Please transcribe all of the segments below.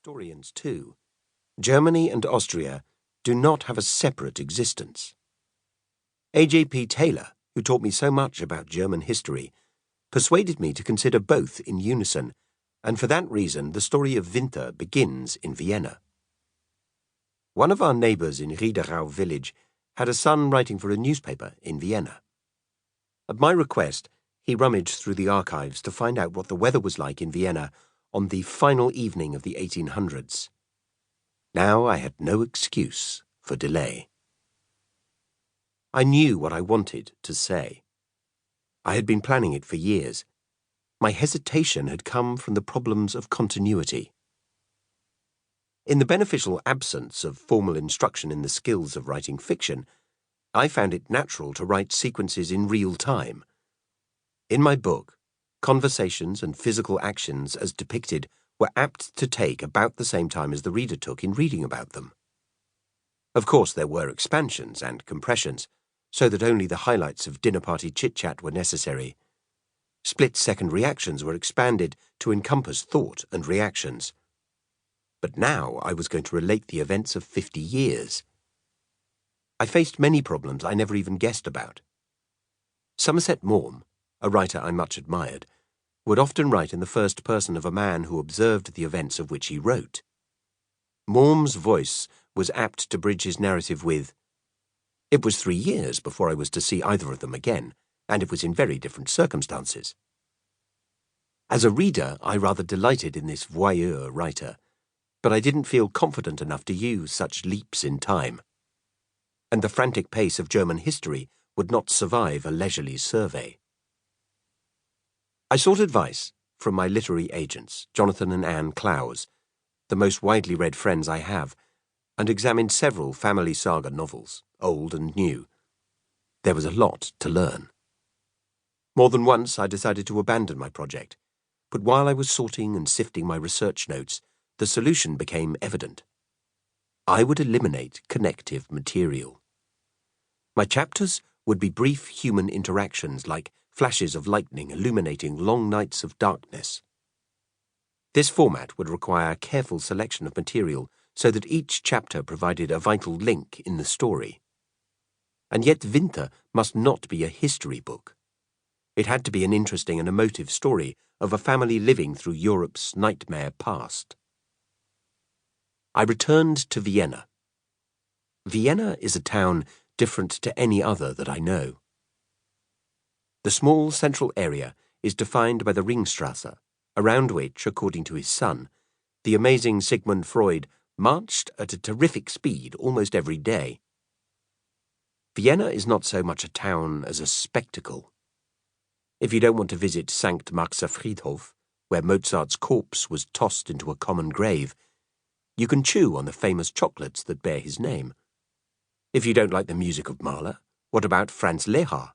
historians too, Germany and Austria do not have a separate existence. A.J.P. Taylor, who taught me so much about German history, persuaded me to consider both in unison, and for that reason the story of Winter begins in Vienna. One of our neighbours in Riederau village had a son writing for a newspaper in Vienna. At my request, he rummaged through the archives to find out what the weather was like in Vienna on the final evening of the 1800s. Now I had no excuse for delay. I knew what I wanted to say. I had been planning it for years. My hesitation had come from the problems of continuity. In the beneficial absence of formal instruction in the skills of writing fiction, I found it natural to write sequences in real time. In my book, conversations and physical actions as depicted were apt to take about the same time as the reader took in reading about them. Of course, there were expansions and compressions, so that only the highlights of dinner-party chit-chat were necessary. Split-second reactions were expanded to encompass thought and reactions. But now I was going to relate the events of 50 years. I faced many problems I never even guessed about. Somerset Maugham, a writer I much admired, would often write in the first person of a man who observed the events of which he wrote. Maugham's voice was apt to bridge his narrative with, "It was 3 years before I was to see either of them again, and it was in very different circumstances." As a reader, I rather delighted in this voyeur writer, but I didn't feel confident enough to use such leaps in time. And the frantic pace of German history would not survive a leisurely survey. I sought advice from my literary agents, Jonathan and Anne Clowes, the most widely read friends I have, and examined several family saga novels, old and new. There was a lot to learn. More than once I decided to abandon my project, but while I was sorting and sifting my research notes, the solution became evident. I would eliminate connective material. My chapters would be brief human interactions like flashes of lightning illuminating long nights of darkness. This format would require careful selection of material so that each chapter provided a vital link in the story. And yet Winter must not be a history book. It had to be an interesting and emotive story of a family living through Europe's nightmare past. I returned to Vienna. Vienna is a town different to any other that I know. The small central area is defined by the Ringstrasse, around which, according to his son, the amazing Sigmund Freud marched at a terrific speed almost every day. Vienna is not so much a town as a spectacle. If you don't want to visit St. Marxer Friedhof, where Mozart's corpse was tossed into a common grave, you can chew on the famous chocolates that bear his name. If you don't like the music of Mahler, what about Franz Lehár?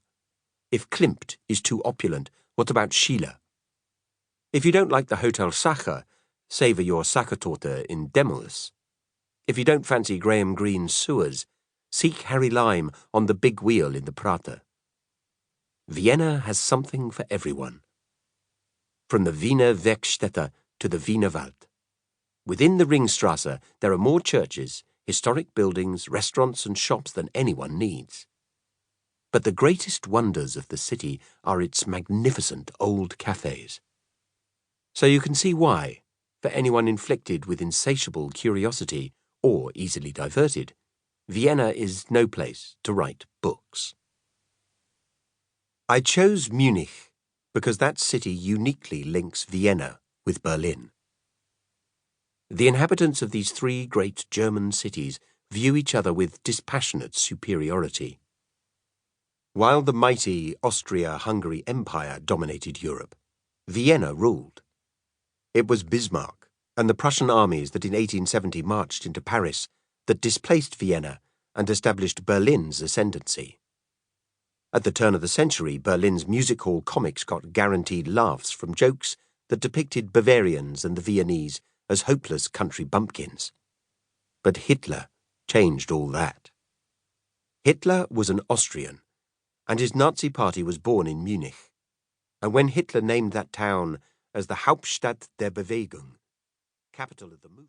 If Klimt is too opulent, what about Schiller? If you don't like the Hotel Sacher, savour your Sachertorte in Demmel's. If you don't fancy Graham Greene's sewers, seek Harry Lime on the big wheel in the Prater. Vienna has something for everyone. From the Wiener Werkstätte to the Wiener Wald. Within the Ringstrasse, there are more churches, historic buildings, restaurants and shops than anyone needs. But the greatest wonders of the city are its magnificent old cafes. So you can see why, for anyone inflicted with insatiable curiosity or easily diverted, Vienna is no place to write books. I chose Munich because that city uniquely links Vienna with Berlin. The inhabitants of these three great German cities view each other with dispassionate superiority. While the mighty Austria-Hungary Empire dominated Europe, Vienna ruled. It was Bismarck and the Prussian armies that in 1870 marched into Paris that displaced Vienna and established Berlin's ascendancy. At the turn of the century, Berlin's music hall comics got guaranteed laughs from jokes that depicted Bavarians and the Viennese as hopeless country bumpkins. But Hitler changed all that. Hitler was an Austrian, and his Nazi party was born in Munich. And when Hitler named that town as the Hauptstadt der Bewegung, capital of the movement,